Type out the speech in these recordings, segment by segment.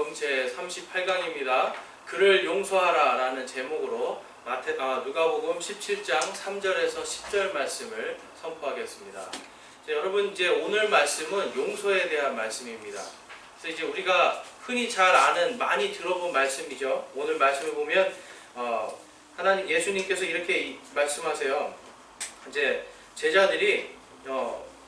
성경 제38강입니다. 그를 용서하라 라는 제목으로 누가복음 17장 3절에서 10절 말씀을 선포하겠습니다. 여러분, 이제 오늘 말씀은 용서에 대한 말씀입니다. 그래서 이제 우리가 흔히 잘 아는, 많이 들어본 말씀이죠. 오늘 말씀을 보면 하나님 예수님께서 이렇게 말씀하세요. 이제 제자들이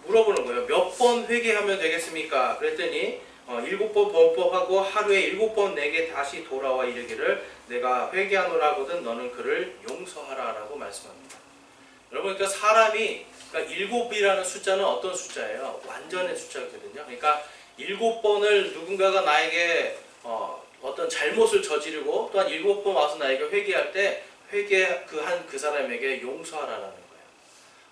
물어보는 거예요. 몇 번 회개하면 되겠습니까? 그랬더니 7번 범법하고 하루에 7번 내게 다시 돌아와 이르기를 내가 회개하노라거든 너는 그를 용서하라 라고 말씀합니다. 여러분, 그러니까 사람이, 그러니까 7이라는 숫자는 어떤 숫자예요? 완전의 숫자거든요. 그러니까 7번을 누군가가 나에게 어떤 잘못을 저지르고 또한 7번 와서 나에게 회개할 때 그 사람에게 용서하라는 거예요.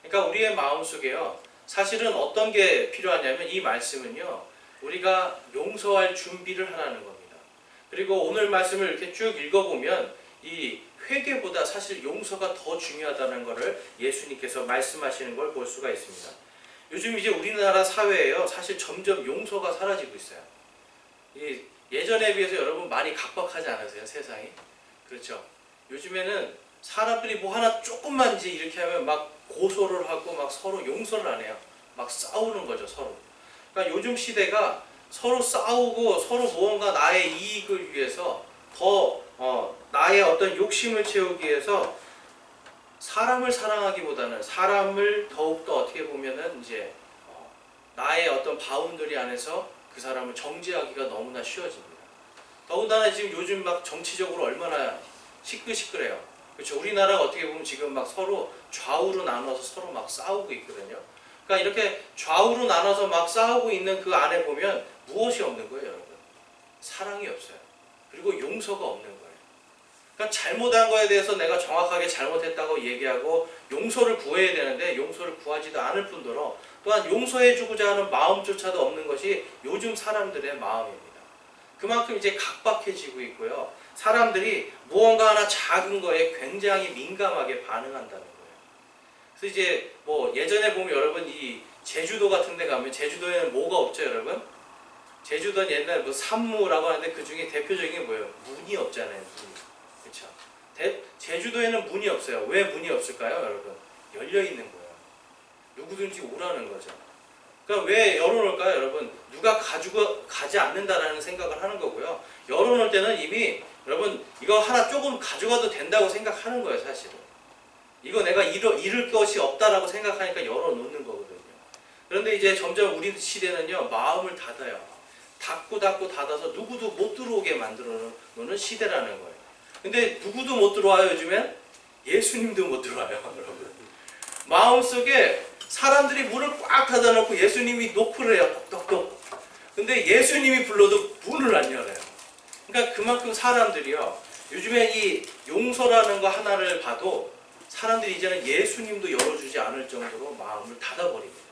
그러니까 우리의 마음속에요, 사실은 어떤 게 필요하냐면 이 말씀은요, 우리가 용서할 준비를 하라는 겁니다. 그리고 오늘 말씀을 이렇게 쭉 읽어보면 이 회개보다 사실 용서가 더 중요하다는 것을 예수님께서 말씀하시는 걸 볼 수가 있습니다. 요즘 이제 우리나라 사회에요, 사실 점점 용서가 사라지고 있어요. 예전에 비해서 여러분 많이 각박하지 않으세요? 세상이? 그렇죠? 요즘에는 사람들이 뭐 하나 조금만 이제 이렇게 하면 막 고소를 하고 막 서로 용서를 안 해요. 막 싸우는 거죠, 서로. 그러니까 요즘 시대가 서로 싸우고 서로 무언가 나의 이익을 위해서 더 나의 어떤 욕심을 채우기 위해서 사람을 사랑하기보다는 사람을 더욱더 어떻게 보면은 이제 나의 어떤 바운더리 안에서 그 사람을 정죄하기가 너무나 쉬워집니다. 더군다나 지금 요즘 막 정치적으로 얼마나 시끌시끌해요. 그렇죠? 우리나라가 어떻게 보면 지금 막 서로 좌우로 나눠서 서로 막 싸우고 있거든요. 그러니까 이렇게 좌우로 나눠서 막 싸우고 있는 그 안에 보면 무엇이 없는 거예요, 여러분? 사랑이 없어요. 그리고 용서가 없는 거예요. 그러니까 잘못한 거에 대해서 내가 정확하게 잘못했다고 얘기하고 용서를 구해야 되는데 용서를 구하지도 않을 뿐더러 또한 용서해주고자 하는 마음조차도 없는 것이 요즘 사람들의 마음입니다. 그만큼 이제 각박해지고 있고요. 사람들이 무언가 하나 작은 거에 굉장히 민감하게 반응한다는 거예요. 그래서 이제 뭐 예전에 보면 여러분 이 제주도 같은 데 가면 제주도에는 뭐가 없죠, 여러분? 제주도는 옛날 뭐 산무라고 하는데 그 중에 대표적인 게 뭐예요? 문이 없잖아요, 문이. 그렇죠? 제주도에는 문이 없어요. 왜 문이 없을까요, 여러분? 열려 있는 거예요. 누구든지 오라는 거죠. 그러니까 왜 열어놓을까요, 여러분? 누가 가지고 가지 않는다라는 생각을 하는 거고요. 열어놓을 때는 이미 여러분 이거 하나 조금 가져가도 된다고 생각하는 거예요, 사실은. 이거 내가 잃을 것이 없다라고 생각하니까 열어놓는 거거든요. 그런데 이제 점점 우리 시대는요, 마음을 닫아요. 닫고 닫아서 누구도 못 들어오게 만들어 놓는 시대라는 거예요. 근데 누구도 못 들어와요, 요즘엔? 예수님도 못 들어와요, 여러분. 마음속에 사람들이 문을 꽉 닫아놓고 예수님이 노크를 해요, 똑똑똑. 근데 예수님이 불러도 문을 안 열어요. 그러니까 그만큼 사람들이요, 요즘에 이 용서라는 거 하나를 봐도 사람들이 이제는 예수님도 열어주지 않을 정도로 마음을 닫아버립니다.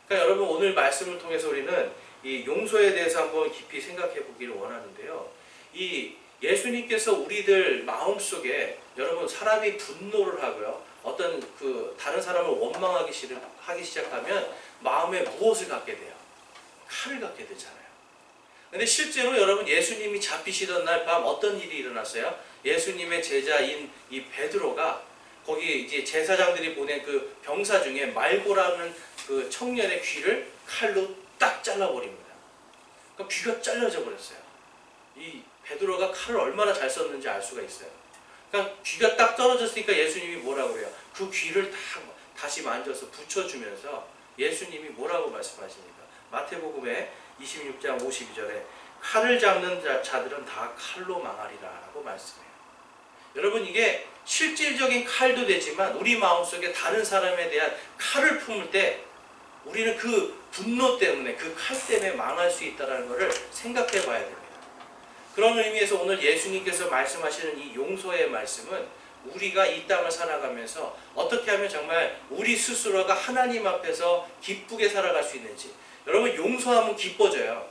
그러니까 여러분, 오늘 말씀을 통해서 우리는 이 용서에 대해서 한번 깊이 생각해 보기를 원하는데요. 이 예수님께서 우리들 마음속에 여러분 사람이 분노를 하고요, 어떤 다른 사람을 원망하기 시작하면 마음에 무엇을 갖게 돼요? 칼을 갖게 되잖아요. 근데 실제로 여러분 예수님이 잡히시던 날 밤 어떤 일이 일어났어요? 예수님의 제자인 이 베드로가 거기 이제 제사장들이 보낸 그 병사 중에 말고라는 그 청년의 귀를 칼로 딱 잘라버립니다. 그러니까 귀가 잘려져 버렸어요. 이 베드로가 칼을 얼마나 잘 썼는지 알 수가 있어요. 그러니까 귀가 딱 떨어졌으니까 예수님이 뭐라고 그래요? 그 귀를 다시 만져서 붙여주면서 예수님이 뭐라고 말씀하십니까? 마태복음에 26장 52절에 칼을 잡는 자들은 다 칼로 망하리라 라고 말씀해요. 여러분, 이게 실질적인 칼도 되지만 우리 마음속에 다른 사람에 대한 칼을 품을 때 우리는 그 분노 때문에, 그 칼 때문에 망할 수 있다는 것을 생각해 봐야 됩니다. 그런 의미에서 오늘 예수님께서 말씀하시는 이 용서의 말씀은 우리가 이 땅을 살아가면서 어떻게 하면 정말 우리 스스로가 하나님 앞에서 기쁘게 살아갈 수 있는지. 여러분, 용서하면 기뻐져요.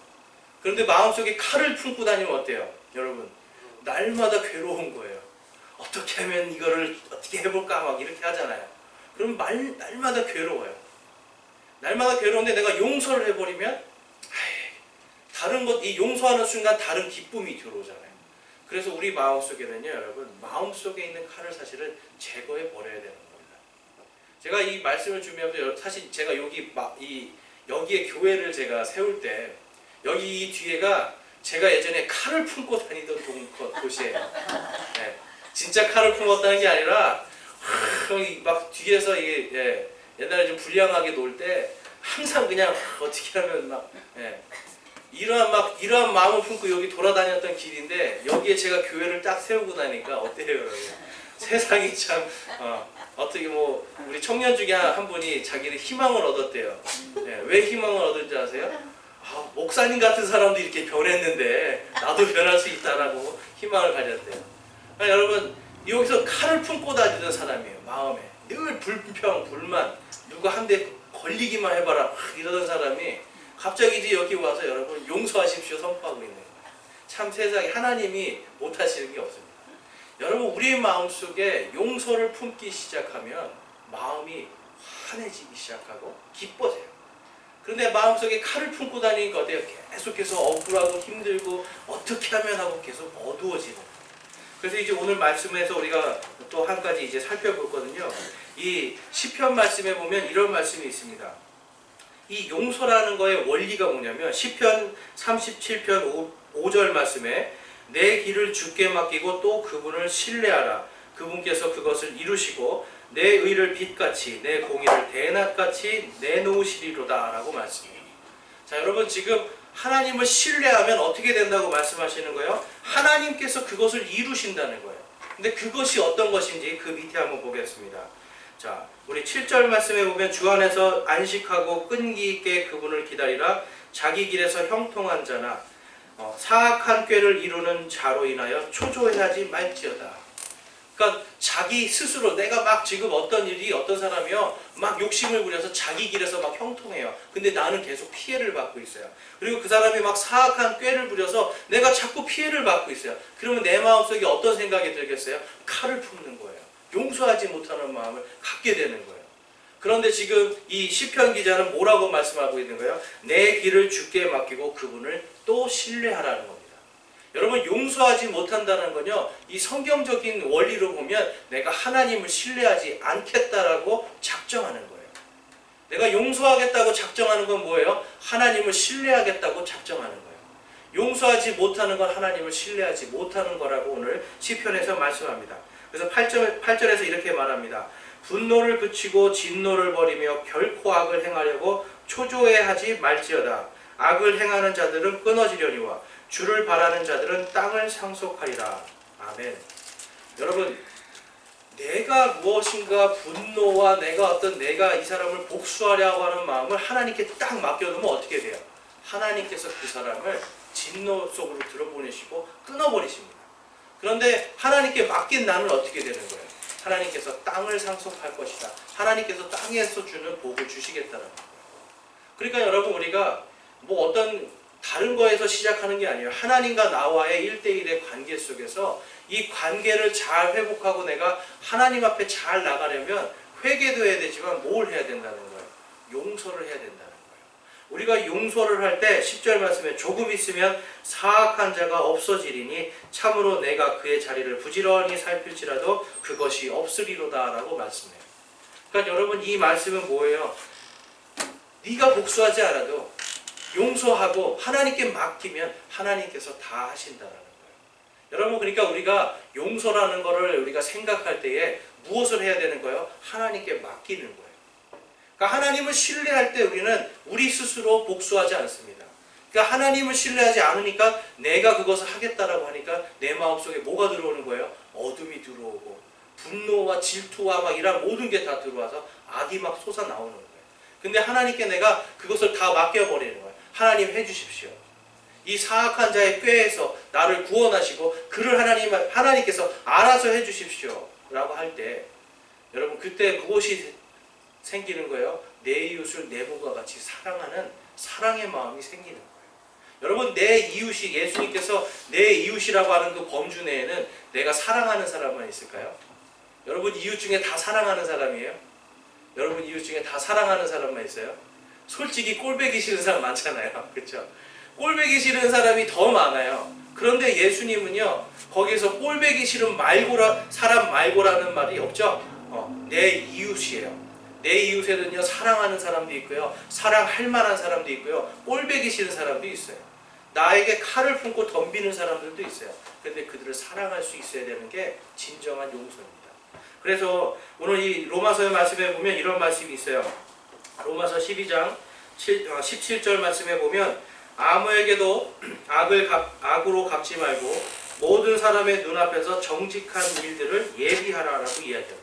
그런데 마음속에 칼을 품고 다니면 어때요? 여러분, 날마다 괴로운 거예요. 어떻게 하면 이거를 어떻게 해볼까 막 이렇게 하잖아요. 그럼 날마다 괴로워요. 날마다 괴로운데 내가 용서를 해버리면 다른 것, 이 용서하는 순간 다른 기쁨이 들어오잖아요. 그래서 우리 마음속에는요, 여러분, 마음속에 있는 칼을 사실은 제거해 버려야 되는 겁니다. 제가 이 말씀을 준비하면서 사실 제가 여기에 교회를 제가 세울 때 여기 이 뒤에가 제가 예전에 칼을 품고 다니던 곳이에요. 네, 진짜 칼을 품었다는 게 아니라 막 뒤에서 이게 옛날에 좀 불량하게 놀 때 항상 그냥 어떻게 하면 막 이러한 마음을 품고 여기 돌아다녔던 길인데 여기에 제가 교회를 딱 세우고 나니까 어때요, 여러분? 세상이 참 어떻게 뭐 우리 청년 중에 한 분이 자기는 희망을 얻었대요. 왜 희망을 얻은지 아세요? 목사님 같은 사람도 이렇게 변했는데 나도 변할 수 있다라고 희망을 가졌대요. 그러니까 여러분, 여기서 칼을 품고 다니던 사람이에요. 마음에 늘 불평, 불만, 누가 한 대 걸리기만 해봐라 이러던 사람이 갑자기 이제 여기 와서 여러분 용서하십시오 선포하고 있는 거예요. 참 세상에 하나님이 못하시는 게 없습니다. 여러분, 우리의 마음속에 용서를 품기 시작하면 마음이 환해지기 시작하고 기뻐져요. 그런데 마음속에 칼을 품고 다니니까 어때요? 계속해서 억울하고 힘들고 어떻게 하면 하고 계속 어두워지는 거예요. 그래서 이제 오늘 말씀에서 우리가 또 한 가지 이제 살펴볼 거든요. 이 시편 말씀에 보면 이런 말씀이 있습니다. 이 용서라는 거의 원리가 뭐냐면 시편 37편 5절 말씀에 내 길을 주께 맡기고 또 그분을 신뢰하라. 그분께서 그것을 이루시고 내 의를 빛같이 내 공의를 대낮같이 내놓으시리로다 라고 말씀해요. 자, 여러분, 지금 하나님을 신뢰하면 어떻게 된다고 말씀하시는 거예요? 하나님께서 그것을 이루신다는 거예요. 근데 그것이 어떤 것인지 그 밑에 한번 보겠습니다. 자, 우리 7절 말씀에 보면 주 안에서 안식하고 끈기 있게 그분을 기다리라. 자기 길에서 형통한 자나 사악한 꾀를 이루는 자로 인하여 초조해하지 말지어다. 그러니까 자기 스스로 내가 막 지금 어떤 사람이요 막 욕심을 부려서 자기 길에서 막 형통해요. 근데 나는 계속 피해를 받고 있어요. 그리고 그 사람이 막 사악한 꾀를 부려서 내가 자꾸 피해를 받고 있어요. 그러면 내 마음속에 어떤 생각이 들겠어요? 칼을 품는 거예요. 용서하지 못하는 마음을 갖게 되는 거예요. 그런데 지금 이 시편 기자는 뭐라고 말씀하고 있는 거예요? 내 길을 주께 맡기고 그분을 또 신뢰하라는 겁니다. 여러분, 용서하지 못한다는 건요, 이 성경적인 원리로 보면 내가 하나님을 신뢰하지 않겠다라고 작정하는 거예요. 내가 용서하겠다고 작정하는 건 뭐예요? 하나님을 신뢰하겠다고 작정하는 거예요. 용서하지 못하는 건 하나님을 신뢰하지 못하는 거라고 오늘 시편에서 말씀합니다. 그래서 8절에서 이렇게 말합니다. 분노를 그치고 진노를 버리며 결코 악을 행하려고 초조해하지 말지어다. 악을 행하는 자들은 끊어지려니와 주를 바라는 자들은 땅을 상속하리라. 아멘. 여러분, 내가 무엇인가 분노와 내가 이 사람을 복수하려고 하는 마음을 하나님께 딱 맡겨놓으면 어떻게 돼요? 하나님께서 그 사람을 진노 속으로 들어보내시고 끊어버리십니다. 그런데 하나님께 맡긴 나는 어떻게 되는 거예요? 하나님께서 땅을 상속할 것이다. 하나님께서 땅에서 주는 복을 주시겠다는 거예요. 그러니까 여러분, 우리가 뭐 어떤 다른 거에서 시작하는 게 아니에요. 하나님과 나와의 1대1의 관계 속에서 이 관계를 잘 회복하고 내가 하나님 앞에 잘 나가려면 회개도 해야 되지만 뭘 해야 된다는 거예요? 용서를 해야 된다는 거예요. 우리가 용서를 할 때 10절 말씀에 조금 있으면 사악한 자가 없어지리니 참으로 내가 그의 자리를 부지런히 살필지라도 그것이 없으리로다 라고 말씀해요. 그러니까 여러분, 이 말씀은 뭐예요? 네가 복수하지 않아도 용서하고 하나님께 맡기면 하나님께서 다 하신다라는 거예요. 여러분, 그러니까 우리가 용서라는 것을 우리가 생각할 때에 무엇을 해야 되는 거예요? 하나님께 맡기는 거예요. 그러니까 하나님을 신뢰할 때 우리는 우리 스스로 복수하지 않습니다. 그러니까 하나님을 신뢰하지 않으니까 내가 그것을 하겠다라고 하니까 내 마음속에 뭐가 들어오는 거예요? 어둠이 들어오고 분노와 질투와 막 이런 모든 게 다 들어와서 악이 막 솟아나오는 거예요. 근데 하나님께 내가 그것을 다 맡겨버리는 거예요. 하나님 해주십시오. 이 사악한 자의 꾀에서 나를 구원하시고 그를 하나님께서 알아서 해주십시오 라고 할 때 여러분, 그때 무엇이 생기는 거예요? 내 이웃을 내 몸과 같이 사랑하는 사랑의 마음이 생기는 거예요. 여러분, 내 이웃이, 예수님께서 내 이웃이라고 하는 그 범주 내에는 내가 사랑하는 사람만 있을까요? 여러분, 이웃 중에 다 사랑하는 사람이에요? 여러분, 이웃 중에 다 사랑하는 사람만 있어요? 솔직히 꼴배기 싫은 사람 많잖아요. 그렇죠? 꼴보기 싫은 사람이 더 많아요. 그런데 예수님은요, 거기에서 꼴보기 싫은 사람 말고라는 말이 없죠. 내 이웃이에요. 내 이웃에는요, 사랑하는 사람도 있고요, 사랑할 만한 사람도 있고요, 꼴보기 싫은 사람도 있어요. 나에게 칼을 품고 덤비는 사람들도 있어요. 그런데 그들을 사랑할 수 있어야 되는 게 진정한 용서입니다. 그래서 오늘 이 로마서의 말씀에 보면 이런 말씀이 있어요. 로마서 12장 17절 말씀에 보면 아무에게도 악으로 갚지 말고 모든 사람의 눈앞에서 정직한 일들을 예비하라라고 이야기합니다.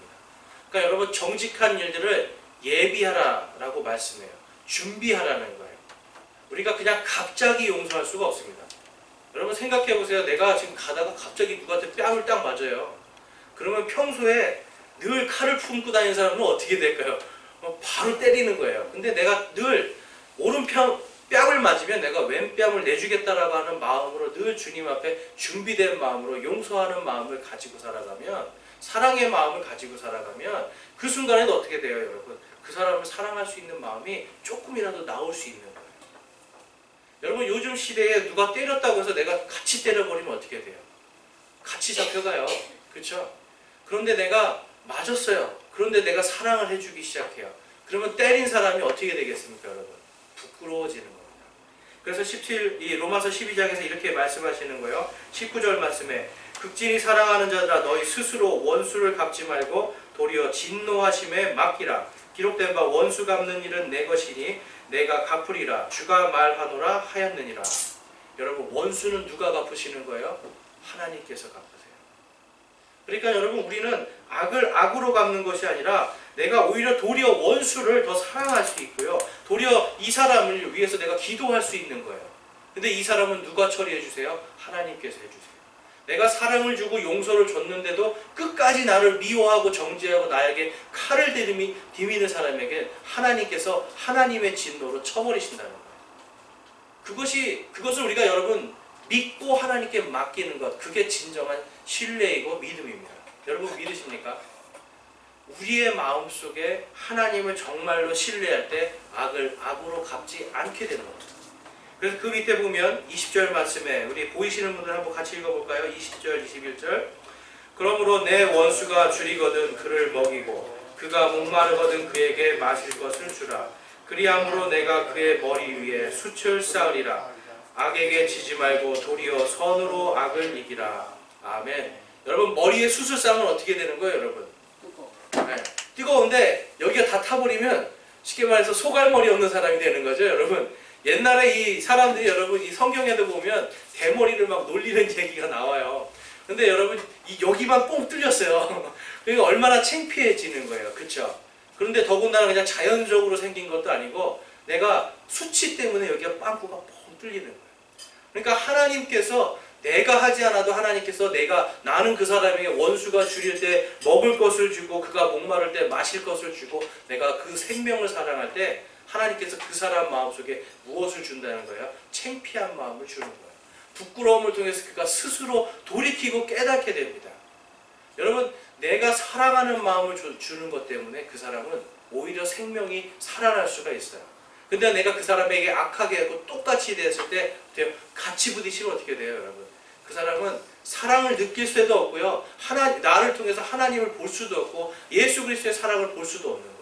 그러니까 여러분, 정직한 일들을 예비하라라고 말씀해요. 준비하라는 거예요. 우리가 그냥 갑자기 용서할 수가 없습니다. 여러분 생각해 보세요. 내가 지금 가다가 갑자기 누구한테 뺨을 딱 맞아요. 그러면 평소에 늘 칼을 품고 다니는 사람은 어떻게 될까요? 바로 때리는 거예요. 근데 내가 늘 뺨을 맞으면 내가 왼뺨을 내주겠다라고 하는 마음으로 늘 주님 앞에 준비된 마음으로 용서하는 마음을 가지고 살아가면, 사랑의 마음을 가지고 살아가면 그 순간에도 어떻게 돼요, 여러분? 그 사람을 사랑할 수 있는 마음이 조금이라도 나올 수 있는 거예요. 여러분, 요즘 시대에 누가 때렸다고 해서 내가 같이 때려버리면 어떻게 돼요? 같이 잡혀가요. 그렇죠? 그런데 내가 맞았어요. 그런데 내가 사랑을 해주기 시작해요. 그러면 때린 사람이 어떻게 되겠습니까, 여러분? 부끄러워지는 겁니다. 그래서 이 로마서 12장에서 이렇게 말씀하시는 거예요. 19절 말씀에 극진히 사랑하는 자들아, 너희 스스로 원수를 갚지 말고 도리어 진노하심에 맡기라. 기록된 바 원수 갚는 일은 내 것이니 내가 갚으리라. 주가 말하노라 하였느니라. 여러분, 원수는 누가 갚으시는 거예요? 하나님께서 갚으세요. 그러니까 여러분, 우리는 악을 악으로 갚는 것이 아니라 내가 오히려 도리어 원수를 더 사랑할 수 있고요, 도리어 이 사람을 위해서 내가 기도할 수 있는 거예요. 근데 이 사람은 누가 처리해 주세요? 하나님께서 해주세요. 내가 사랑을 주고 용서를 줬는데도 끝까지 나를 미워하고 정죄하고 나에게 칼을 디미는 사람에게 하나님께서 하나님의 진노로 쳐버리신다는 거예요. 그것을 우리가 여러분 믿고 하나님께 맡기는 것, 그게 진정한 신뢰이고 믿음입니다. 여러분 믿으십니까? 우리의 마음속에 하나님을 정말로 신뢰할 때 악을 악으로 갚지 않게 되는 겁니다. 그래서 그 밑에 보면 20절 말씀에, 우리 보이시는 분들 한번 같이 읽어볼까요? 20절 21절. 그러므로 내 원수가 줄이거든 그를 먹이고 그가 목마르거든 그에게 마실 것을 주라. 그리함으로 내가 그의 머리 위에 숯을 쌓으리라. 악에게 지지 말고 도리어 선으로 악을 이기라. 아멘. 여러분, 머리에 숯을 쌓으면 어떻게 되는 거예요, 여러분? 네. 뜨거운데 여기가 다 타버리면 쉽게 말해서 소갈머리 없는 사람이 되는 거죠, 여러분. 옛날에 이 사람들이, 여러분, 이 성경에도 보면 대머리를 막 놀리는 얘기가 나와요. 근데 여러분, 여기만 뽕 뚫렸어요. 그러니까 얼마나 창피해지는 거예요. 그쵸? 그런데 더군다나 그냥 자연적으로 생긴 것도 아니고 내가 수치 때문에 여기가 빵꾸가 뻥 뚫리는 거예요. 그러니까 하나님께서, 내가 하지 않아도 하나님께서 나는 그 사람에게 원수가 줄일 때 먹을 것을 주고 그가 목마를 때 마실 것을 주고 내가 그 생명을 사랑할 때 하나님께서 그 사람 마음속에 무엇을 준다는 거예요? 창피한 마음을 주는 거예요. 부끄러움을 통해서 그가 스스로 돌이키고 깨닫게 됩니다. 여러분, 내가 사랑하는 마음을 주는 것 때문에 그 사람은 오히려 생명이 살아날 수가 있어요. 근데 내가 그 사람에게 악하게 하고 똑같이 됐을 때 같이 부딪히면 어떻게 돼요, 여러분? 그 사람은 사랑을 느낄 수도 없고요, 나를 통해서 하나님을 볼 수도 없고 예수 그리스도의 사랑을 볼 수도 없는 거예요.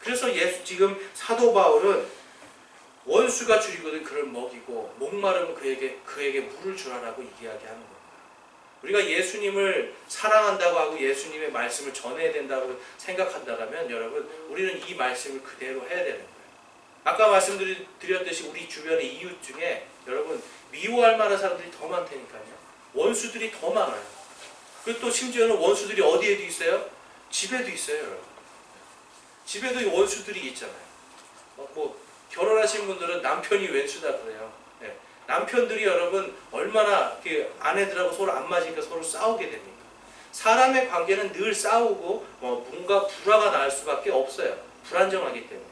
그래서 지금 사도 바울은 원수가 줄이거든 그를 먹이고 목마르면 그에게 물을 주라라고 이야기하는 겁니다. 우리가 예수님을 사랑한다고 하고 예수님의 말씀을 전해야 된다고 생각한다면 여러분, 우리는 이 말씀을 그대로 해야 되는 거예요. 아까 말씀드렸듯이 우리 주변의 이웃 중에 여러분 미워할 만한 사람들이 더 많다니까요. 원수들이 더 많아요. 그리고 또 심지어는 원수들이 어디에도 있어요? 집에도 있어요, 여러분. 집에도 원수들이 있잖아요. 결혼하신 분들은 남편이 왼수다 그래요. 네. 남편들이 여러분 얼마나 아내들하고 서로 안 맞으니까 서로 싸우게 됩니까? 사람의 관계는 늘 싸우고 뭔가 불화가 날 수밖에 없어요. 불안정하기 때문에.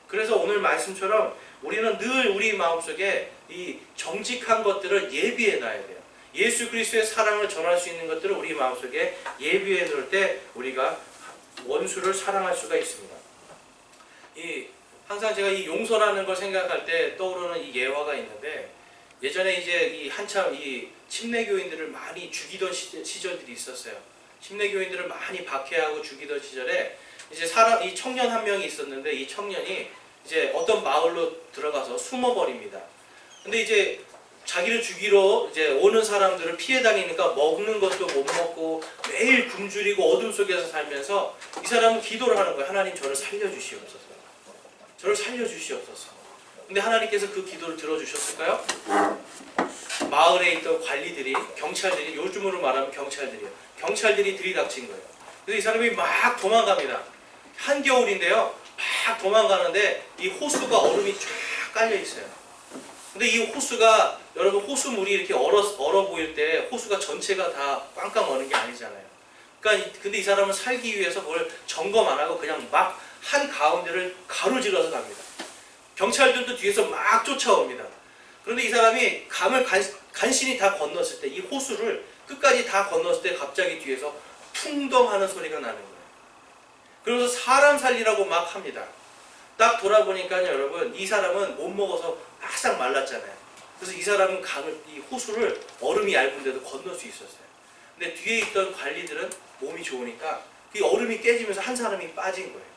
그래서 오늘 말씀처럼 우리는 늘 우리 마음속에 이 정직한 것들을 예비해 놔야 돼요. 예수 그리스도의 사랑을 전할 수 있는 것들을 우리 마음속에 예비해 놓을 때 우리가 원수를 사랑할 수가 있습니다. 항상 제가 이 용서라는 걸 생각할 때 떠오르는 이 예화가 있는데, 예전에 이제 이 한참 이 침례교인들을 많이 죽이던 시절들이 있었어요. 침례교인들을 많이 박해하고 죽이던 시절에 이제 이 청년 한 명이 있었는데, 이 청년이 이제 어떤 마을로 들어가서 숨어버립니다. 근데 이제 자기를 죽이러 이제 오는 사람들을 피해 다니니까 먹는 것도 못 먹고 매일 굶주리고 어둠 속에서 살면서 이 사람은 기도를 하는 거예요. 하나님, 저를 살려주시옵소서. 저를 살려주시옵소서. 근데 하나님께서 그 기도를 들어주셨을까요? 마을에 있던 관리들이, 경찰들이, 요즘으로 말하면 경찰들이에요. 경찰들이 들이닥친 거예요. 그래서 이 사람이 막 도망갑니다. 한겨울인데요. 막 도망가는데 이 호수가 얼음이 쫙 깔려 있어요. 근데 이 호수가, 여러분, 호수물이 이렇게 얼어 보일 때 호수가 전체가 다 꽝꽝 어는 게 아니잖아요. 그러니까 근데 이 사람은 살기 위해서 그걸 점검 안 하고 그냥 막 한 가운데를 가로질러서 갑니다. 경찰들도 뒤에서 막 쫓아옵니다. 그런데 이 사람이 감을 간신히 다 건넜을 때, 이 호수를 끝까지 다 건넜을 때 갑자기 뒤에서 풍덩 하는 소리가 나는 거예요. 그래서 사람 살리라고 막 합니다. 딱 돌아보니까 여러분, 이 사람은 못 먹어서 바싹 말랐잖아요. 그래서 이 사람은 이 호수를 얼음이 얇은데도 건널 수 있었어요. 근데 뒤에 있던 관리들은 몸이 좋으니까 이 얼음이 깨지면서 한 사람이 빠진 거예요.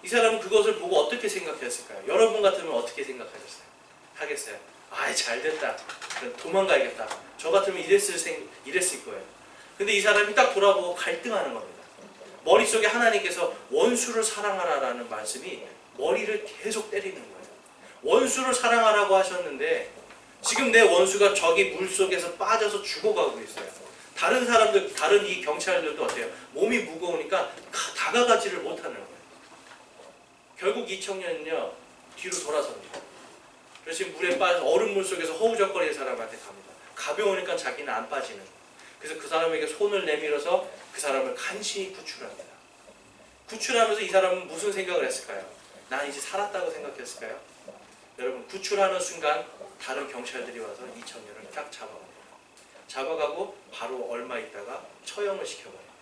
이 사람은 그것을 보고 어떻게 생각했을까요? 여러분 같으면 어떻게 하겠어요? 아이, 잘됐다. 도망가야겠다. 저 같으면 이랬을 거예요. 근데 이 사람이 딱 돌아보고 갈등하는 겁니다. 머릿속에 하나님께서 원수를 사랑하라라는 말씀이 머리를 계속 때리는 거예요. 원수를 사랑하라고 하셨는데 지금 내 원수가 저기 물속에서 빠져서 죽어가고 있어요. 다른 사람들, 다른 이 경찰들도 어때요? 몸이 무거우니까 다가가지를 못하는 거예요. 결국 이 청년은요, 뒤로 돌아섭니다. 그래서 물에 빠져 얼음물 속에서 허우적거리는 사람한테 갑니다. 가벼우니까 자기는 안 빠지는. 그래서 그 사람에게 손을 내밀어서 그 사람을 간신히 구출합니다. 구출하면서 이 사람은 무슨 생각을 했을까요? 난 이제 살았다고 생각했을까요? 여러분, 구출하는 순간 다른 경찰들이 와서 이 청년을 딱 잡아가고 바로 얼마 있다가 처형을 시켜버립니다.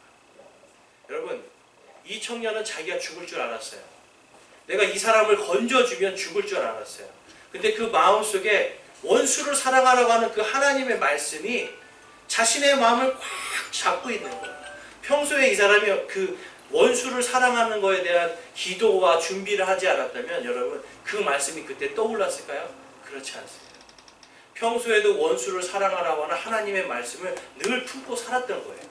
여러분, 이 청년은 자기가 죽을 줄 알았어요. 내가 이 사람을 건져주면 죽을 줄 알았어요. 근데 그 마음속에 원수를 사랑하라고 하는 그 하나님의 말씀이 자신의 마음을 꽉 잡고 있는 거예요. 평소에 이 사람이 그 원수를 사랑하는 것에 대한 기도와 준비를 하지 않았다면 여러분, 그 말씀이 그때 떠올랐을까요? 그렇지 않습니다. 평소에도 원수를 사랑하라고 하는 하나님의 말씀을 늘 품고 살았던 거예요.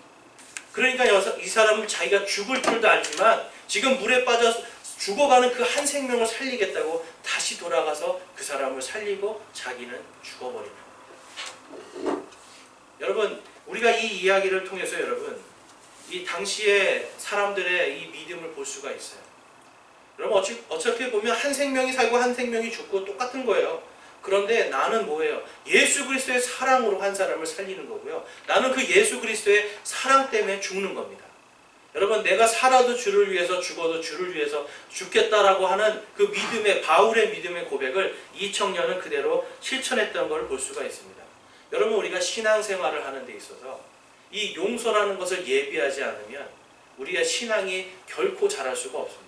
그러니까 이 사람은 자기가 죽을 줄도 알지만 지금 물에 빠져 죽어가는 그 한 생명을 살리겠다고 다시 돌아가서 그 사람을 살리고 자기는 죽어버립니다. 여러분, 우리가 이 이야기를 통해서 여러분, 이 당시의 사람들의 이 믿음을 볼 수가 있어요. 여러분, 어떻게 보면 한 생명이 살고 한 생명이 죽고 똑같은 거예요. 그런데 나는 뭐예요? 예수 그리스도의 사랑으로 한 사람을 살리는 거고요. 나는 그 예수 그리스도의 사랑 때문에 죽는 겁니다. 여러분, 내가 살아도 주를 위해서, 죽어도 주를 위해서 죽겠다라고 하는 그 믿음의, 바울의 믿음의 고백을 이 청년은 그대로 실천했던 걸 볼 수가 있습니다. 여러분, 우리가 신앙생활을 하는 데 있어서 이 용서라는 것을 예비하지 않으면 우리의 신앙이 결코 자랄 수가 없습니다.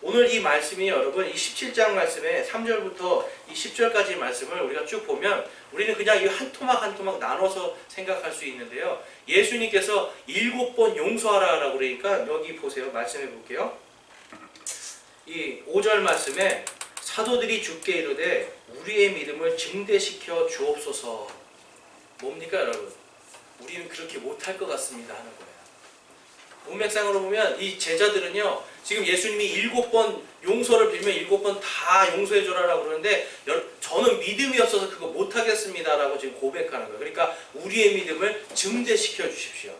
오늘 이 말씀이 여러분, 이 17장 말씀에 3절부터 이 10절까지 말씀을 우리가 쭉 보면 우리는 그냥 이 한 토막 한 토막 나눠서 생각할 수 있는데요. 예수님께서 7번 용서하라라고 그러니까 여기 보세요. 말씀해 볼게요. 이 5절 말씀에 사도들이 주께 이르되 우리의 믿음을 증대시켜 주옵소서. 뭡니까 여러분? 우리는 그렇게 못할 것 같습니다 하는 거예요. 문맥상으로 보면 이 제자들은요, 지금 예수님이 7번 용서를 빌면 7번 다 용서해 줘라라고 그러는데 저는 믿음이 없어서 그거 못하겠습니다라고 지금 고백하는 거예요. 그러니까 우리의 믿음을 증대시켜 주십시오.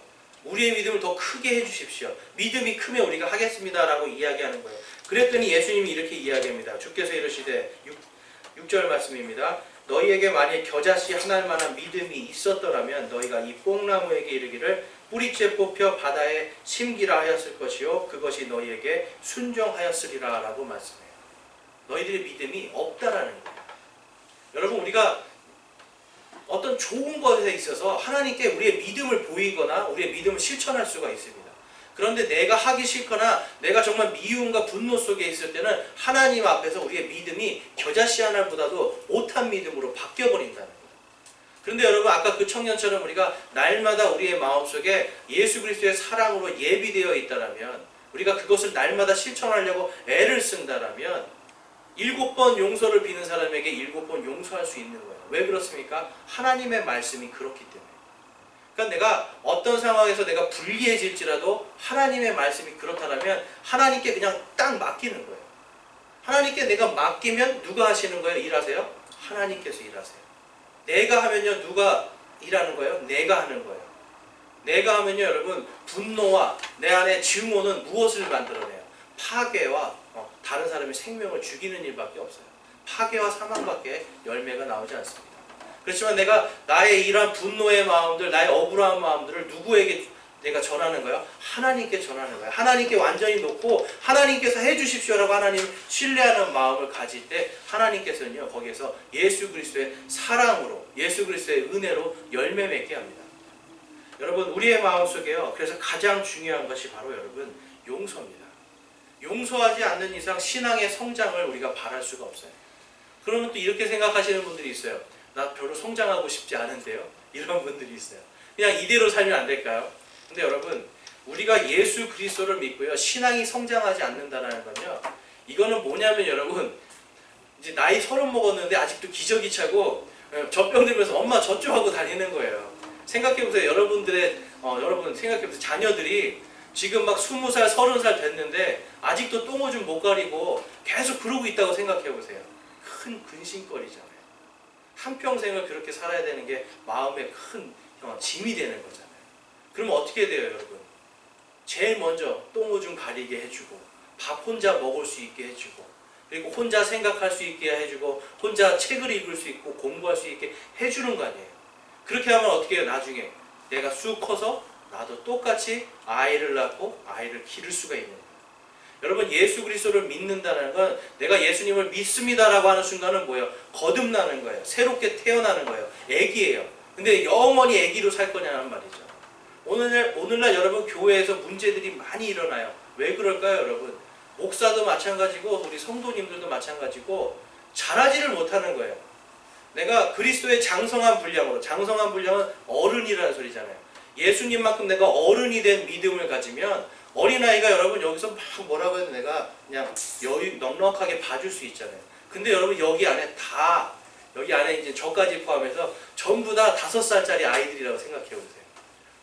우리의 믿음을 더 크게 해 주십시오. 믿음이 크면 우리가 하겠습니다라고 이야기하는 거예요. 그랬더니 예수님이 이렇게 이야기합니다. 주께서 이르시되 6절 말씀입니다. 너희에게 만일 겨자씨 하나만한 믿음이 있었더라면 너희가 이 뽕나무에게 이르기를 뿌리째 뽑혀 바다에 심기라 하였을 것이요 그것이 너희에게 순종하였으리라 라고 말씀해요. 너희들의 믿음이 없다라는 거예요. 여러분, 우리가 어떤 좋은 것에 있어서 하나님께 우리의 믿음을 보이거나 우리의 믿음을 실천할 수가 있습니다. 그런데 내가 하기 싫거나 내가 정말 미움과 분노 속에 있을 때는 하나님 앞에서 우리의 믿음이 겨자씨 하나보다도 못한 믿음으로 바뀌어버린다는 거예요. 그런데 여러분 아까 그 청년처럼 우리가 날마다 우리의 마음속에 예수 그리스도의 사랑으로 예비되어 있다라면, 우리가 그것을 날마다 실천하려고 애를 쓴다라면 7번 용서를 비는 사람에게 7번 용서할 수 있는 거예요. 왜 그렇습니까? 하나님의 말씀이 그렇기 때문에. 그러니까 내가 어떤 상황에서 내가 불리해질지라도 하나님의 말씀이 그렇다면 하나님께 그냥 딱 맡기는 거예요. 하나님께 내가 맡기면 누가 하시는 거예요? 일하세요? 하나님께서 일하세요. 내가 하면요, 누가 일하는 거예요? 내가 하는 거예요. 내가 하면요, 여러분, 분노와 내 안에 증오는 무엇을 만들어내요? 파괴와 다른 사람의 생명을 죽이는 일밖에 없어요. 파괴와 사망밖에 열매가 나오지 않습니다. 그렇지만 내가 나의 이러한 분노의 마음들, 나의 억울한 마음들을 누구에게 내가 전하는 거예요? 하나님께 전하는 거예요. 하나님께 완전히 놓고 하나님께서 해주십시오라고 하나님을 신뢰하는 마음을 가질 때 하나님께서는요, 거기에서 예수 그리스도의 사랑으로, 예수 그리스도의 은혜로 열매 맺게 합니다. 여러분, 우리의 마음속에요, 그래서 가장 중요한 것이 바로 여러분 용서입니다. 용서하지 않는 이상 신앙의 성장을 우리가 바랄 수가 없어요. 그러면 또 이렇게 생각하시는 분들이 있어요. 나 별로 성장하고 싶지 않은데요. 이런 분들이 있어요. 그냥 이대로 살면 안 될까요? 근데 여러분, 우리가 예수 그리스도를 믿고요, 신앙이 성장하지 않는다는 건요, 이거는 뭐냐면 여러분, 이제 나이 30 먹었는데 아직도 기저귀 차고 젖병 들면서 엄마 젖 좀 하고 다니는 거예요. 생각해보세요. 여러분 생각해보세요. 자녀들이 지금 막 20살, 30살 됐는데 아직도 똥오줌 못 가리고 계속 그러고 있다고 생각해보세요. 큰 근심거리잖아요. 한평생을 그렇게 살아야 되는 게 마음에 큰 짐이 되는 거잖아요. 그러면 어떻게 돼요, 여러분? 제일 먼저 똥오줌 가리게 해주고, 밥 혼자 먹을 수 있게 해주고, 그리고 혼자 생각할 수 있게 해주고, 혼자 책을 읽을 수 있고 공부할 수 있게 해주는 거 아니에요. 그렇게 하면 어떻게 해요? 나중에 내가 쑥 커서 나도 똑같이 아이를 낳고 아이를 기를 수가 있는 거예요. 여러분, 예수 그리스도를 믿는다는 건 내가 예수님을 믿습니다라고 하는 순간은 뭐예요? 거듭나는 거예요. 새롭게 태어나는 거예요. 애기예요. 근데 영원히 애기로 살 거냐는 말이죠. 오늘날 여러분 교회에서 문제들이 많이 일어나요. 왜 그럴까요, 여러분? 목사도 마찬가지고 우리 성도님들도 마찬가지고 잘하지를 못하는 거예요. 내가 그리스도의 장성한 분량으로, 장성한 분량은 어른이라는 소리잖아요. 예수님만큼 내가 어른이 된 믿음을 가지면 어린아이가 여러분 여기서 막 뭐라고 해도 내가 그냥 여유 넉넉하게 봐줄 수 있잖아요. 근데 여러분 여기 안에 이제 저까지 포함해서 전부 다 5살짜리 아이들이라고 생각해 보세요.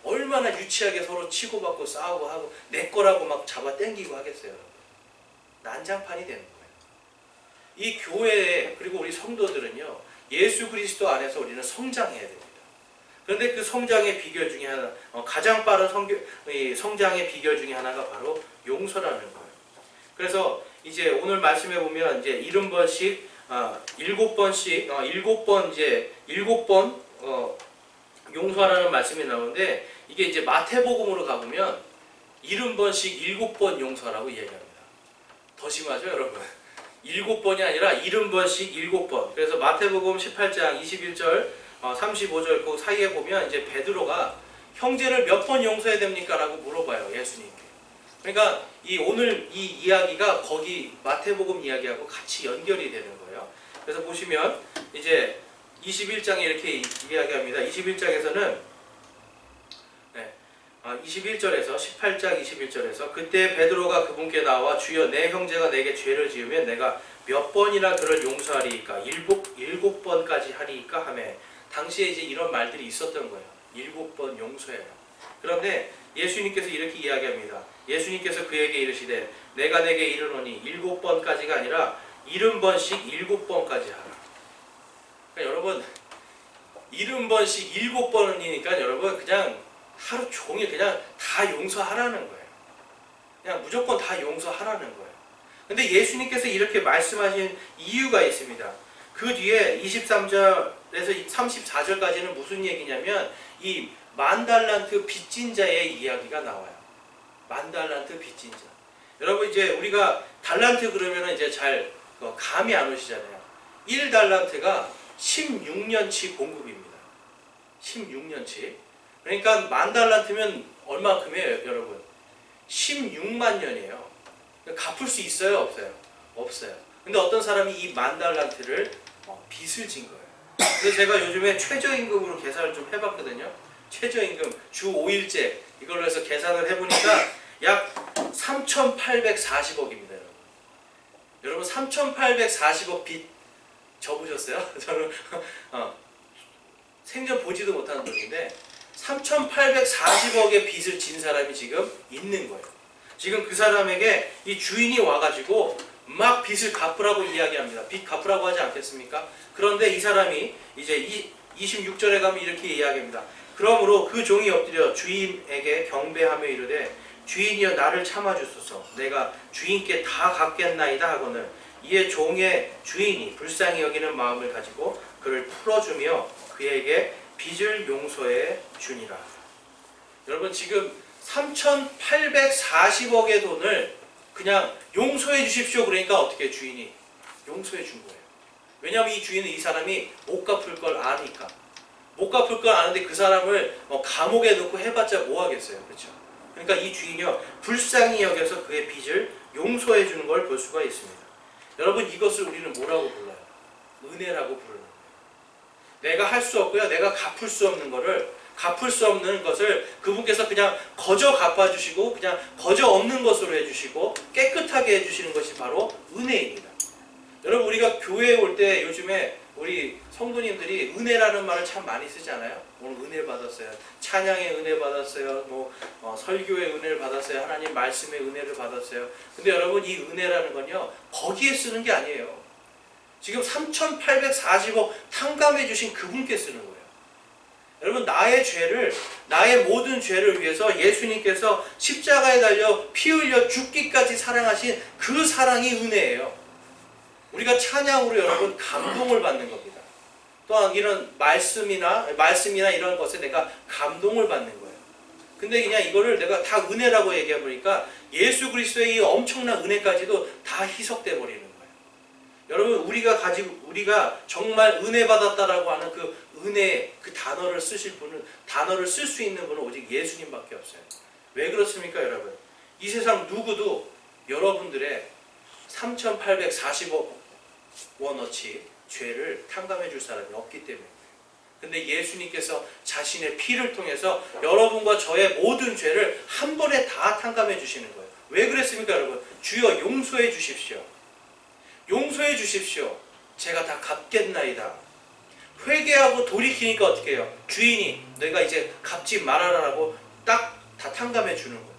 얼마나 유치하게 서로 치고받고 싸우고 하고 내 거라고 막 잡아 당기고 하겠어요, 여러분. 난장판이 되는 거예요. 이 교회에, 그리고 우리 성도들은요, 예수 그리스도 안에서 우리는 성장해야 됩니다. 그런데 그 성장의 비결 중에 하나, 가장 빠른 성장의 비결 중에 하나가 바로 용서라는 거예요. 그래서 이제 오늘 말씀해 보면 이제 70번씩, 7번 용서하라는 말씀이 나오는데, 이게 이제 마태복음으로 가보면 70번씩 7번 용서라고 이야기합니다. 더 심하죠, 여러분? 7번이 아니라 70번씩 7번. 그래서 마태복음 18장 21절, 35절 그 사이에 보면 이제 베드로가 형제를 몇 번 용서해야 됩니까? 라고 물어봐요, 예수님께. 그러니까 오늘 이 이야기가 거기 마태복음 이야기하고 같이 연결이 되는 거예요. 그래서 보시면 이제 21장에 이렇게 이야기합니다. 21장에서는 21절에서 18장 21절에서 그때 베드로가 그분께 나와 주여 내 형제가 내게 죄를 지으면 내가 몇 번이나 그를 용서하리이까? 7번까지 하리이까? 하며 당시에 이제 이런 말들이 있었던 거예요. 7번 용서해요. 그런데 예수님께서 이렇게 이야기합니다. 예수님께서 그에게 이르시되 내가 내게 이르노니 7번까지가 아니라 70번씩 7번까지 하라. 그러니까 여러분 70번씩 7번이니까 여러분 그냥 하루 종일 그냥 다 용서하라는 거예요. 그냥 무조건 다 용서하라는 거예요. 근데 예수님께서 이렇게 말씀하신 이유가 있습니다. 그 뒤에 23절에서 34절까지는 무슨 얘기냐면 이 10,000달란트 빚진 자의 이야기가 나와요. 10,000달란트 빚진 자. 여러분 이제 우리가 달란트 그러면 이제 잘 감이 안 오시잖아요. 1달란트가 16년치 공급입니다. 16년치. 그러니까 10,000달란트면 얼마큼이에요, 여러분? 16만 년이에요. 갚을 수 있어요, 없어요? 없어요. 근데 어떤 사람이 이 10,000달란트를 빚을 진 거예요. 그래서 제가 요즘에 최저임금으로 계산을 좀 해봤거든요. 최저임금 주 5일제 이걸로 해서 계산을 해보니까 약 3,840억입니다. 여러분 3,840억 빚 접으셨어요? 저는 생전 보지도 못하는 돈인데 3,840억의 빚을 진 사람이 지금 있는 거예요. 지금 그 사람에게 이 주인이 와가지고 막 빚을 갚으라고 이야기합니다. 빚 갚으라고 하지 않겠습니까? 그런데 이 사람이 이제 26절에 가면 이렇게 이야기합니다. 그러므로 그 종이 엎드려 주인에게 경배하며 이르되 주인이여 나를 참아주소서 내가 주인께 다 갚겠나이다 하거늘 이에 종의 주인이 불쌍히 여기는 마음을 가지고 그를 풀어주며 그에게 빚을 용서해 주니라. 여러분 지금 3,840억의 돈을 그냥 용서해 주십시오 그러니까 어떻게 주인이 용서해 준 거예요. 왜냐하면 이 주인은 이 사람이 못 갚을 걸 아니까. 못 갚을 걸 아는데 그 사람을 감옥에 넣고 해봤자 뭐 하겠어요. 그렇죠? 그러니까 이 주인이요 불쌍히 여겨서 그의 빚을 용서해 주는 걸 볼 수가 있습니다. 여러분 이것을 우리는 뭐라고 불러요? 은혜라고 부르는 거예요. 내가 할 수 없고요. 내가 갚을 수 없는 것을 그분께서 그냥 거저 갚아주시고 그냥 거저 없는 것으로 해주시고 깨끗하게 해주시는 것이 바로 은혜입니다. 여러분 우리가 교회에 올 때 요즘에 우리 성도님들이 은혜라는 말을 참 많이 쓰잖아요. 오늘 은혜 받았어요. 찬양의 은혜 받았어요. 설교의 은혜를 받았어요. 하나님 말씀의 은혜를 받았어요. 근데 여러분 이 은혜라는 건요. 거기에 쓰는 게 아니에요. 지금 3,840억 탕감해 주신 그분께 쓰는 거예요. 여러분 나의 모든 죄를 위해서 예수님께서 십자가에 달려 피 흘려 죽기까지 사랑하신 그 사랑이 은혜예요. 우리가 찬양으로 여러분 감동을 받는 겁니다. 또한 이런 말씀이나 이런 것에 내가 감동을 받는 거예요. 근데 그냥 이거를 내가 다 은혜라고 얘기해보니까 예수 그리스도의 이 엄청난 은혜까지도 다 희석돼 버리는 거예요. 여러분 우리가 정말 은혜 받았다라고 하는 그 은혜 그 단어를 쓸 수 있는 분은 오직 예수님밖에 없어요. 왜 그렇습니까, 여러분? 이 세상 누구도 여러분들의 3,840억 원어치 죄를 탕감해 줄 사람이 없기 때문에. 근데 예수님께서 자신의 피를 통해서 여러분과 저의 모든 죄를 한 번에 다 탕감해 주시는 거예요. 왜 그랬습니까, 여러분? 주여 용서해 주십시오. 용서해 주십시오. 제가 다 갚겠나이다. 회개하고 돌이키니까 어떻게 해요? 주인이 내가 이제 갚지 말아라라고 딱 다 탕감해 주는 거예요.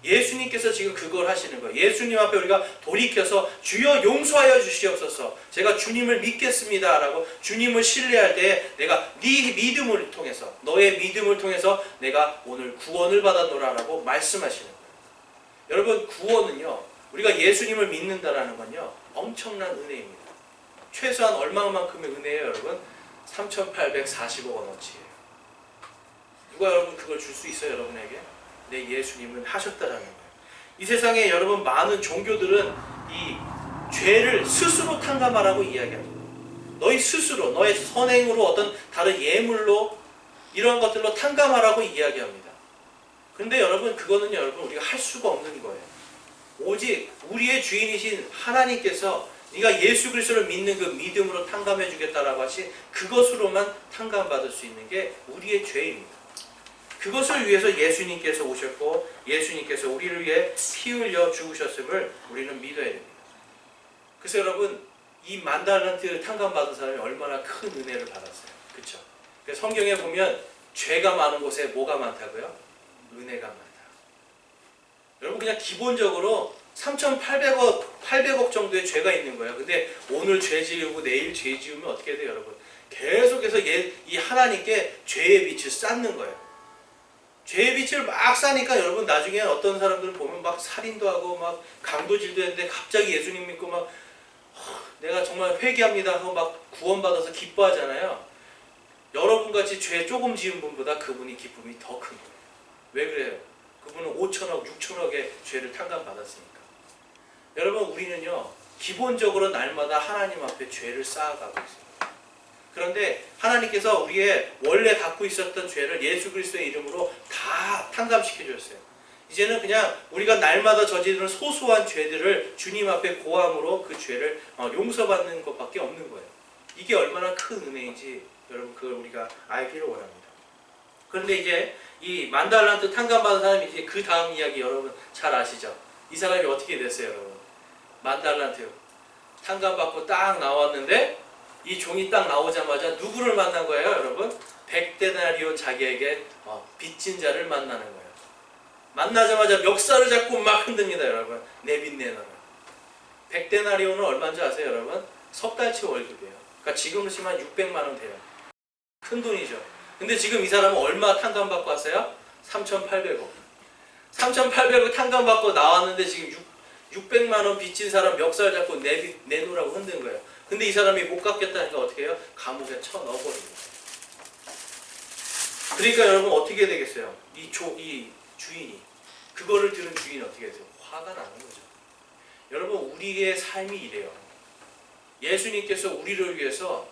예수님께서 지금 그걸 하시는 거예요. 예수님 앞에 우리가 돌이켜서 주여 용서하여 주시옵소서. 제가 주님을 믿겠습니다 라고 주님을 신뢰할 때 내가 네 믿음을 통해서 너의 믿음을 통해서 내가 오늘 구원을 받았노라 라고 말씀하시는 거예요. 여러분 구원은요 우리가 예수님을 믿는다라는 건요 엄청난 은혜입니다. 최소한 얼마만큼의 은혜예요, 여러분? 3,840억 원어치예요. 누가 여러분 그걸 줄 수 있어요, 여러분에게? 내 예수님은 하셨다라는 거예요. 이 세상에 여러분 많은 종교들은 이 죄를 스스로 탕감하라고 이야기합니다. 너희 스스로, 너의 선행으로 어떤 다른 예물로 이런 것들로 탕감하라고 이야기합니다. 근데 여러분 그거는 여러분 우리가 할 수가 없는 거예요. 오직 우리의 주인이신 하나님께서 네가 예수 그리스도를 믿는 그 믿음으로 탕감해 주겠다라고 하신 그것으로만 탕감받을 수 있는 게 우리의 죄입니다. 그것을 위해서 예수님께서 오셨고 예수님께서 우리를 위해 피 흘려 죽으셨음을 우리는 믿어야 됩니다. 그래서 여러분 이 10,000달란트 탕감받은 사람이 얼마나 큰 은혜를 받았어요. 그렇죠? 성경에 보면 죄가 많은 곳에 뭐가 많다고요? 은혜가 많다. 여러분 그냥 기본적으로 3,800억 정도의 죄가 있는 거예요. 근데 오늘 죄 지으고 내일 죄 지으면 어떻게 돼요, 여러분? 계속해서 이 하나님께 죄의 빛을 쌓는 거예요. 죄의 빛을 막 쌓으니까 여러분 나중에 어떤 사람들은 보면 막 살인도 하고 막 강도질도 했는데 갑자기 예수님 믿고 막 내가 정말 회개합니다 하고 막 구원받아서 기뻐하잖아요. 여러분같이 죄 조금 지은 분보다 그분이 기쁨이 더 큰 거예요. 왜 그래요? 그분은 5천억, 6천억의 죄를 탕감받았으니까. 여러분 우리는요 기본적으로 날마다 하나님 앞에 죄를 쌓아가고 있습니다. 그런데 하나님께서 우리의 원래 갖고 있었던 죄를 예수 그리스도의 이름으로 다 탕감시켜 주셨어요. 이제는 그냥 우리가 날마다 저지르는 소소한 죄들을 주님 앞에 고함으로 그 죄를 용서받는 것밖에 없는 거예요. 이게 얼마나 큰 은혜인지 여러분 그걸 우리가 알기를 원합니다. 그런데 이제 이 만달란트 탕감받은 사람이 이제 그 다음 이야기 여러분 잘 아시죠? 이 사람이 어떻게 됐어요, 여러분? 만달란트 탕감받고 딱 나왔는데 이 종이 딱 나오자마자 누구를 만난 거예요, 여러분? 100데나리온 자기에게 빚진 자를 만나는 거예요. 만나자마자 멱살을 잡고 막 흔듭니다, 여러분. 내 빚 내놔라. 100데나리온은 얼마인지 아세요, 여러분? 석 달치 월급이에요. 그러니까 지금으로 치면 600만 원 돼요. 큰 돈이죠. 근데 지금 이 사람은 얼마 탕감받고 왔어요? 3,800억. 3,800억 탕감받고 나왔는데 지금 600만 원 빚진 사람 멱살 잡고 내놓으라고 흔든 거예요. 근데 이 사람이 못 갚겠다니까 어떻게 해요? 감옥에 쳐넣어버리는 거예요. 그러니까 여러분 어떻게 되겠어요? 이 주인이, 그거를 들은 주인이 어떻게 되세요? 화가 나는 거죠. 여러분 우리의 삶이 이래요. 예수님께서 우리를 위해서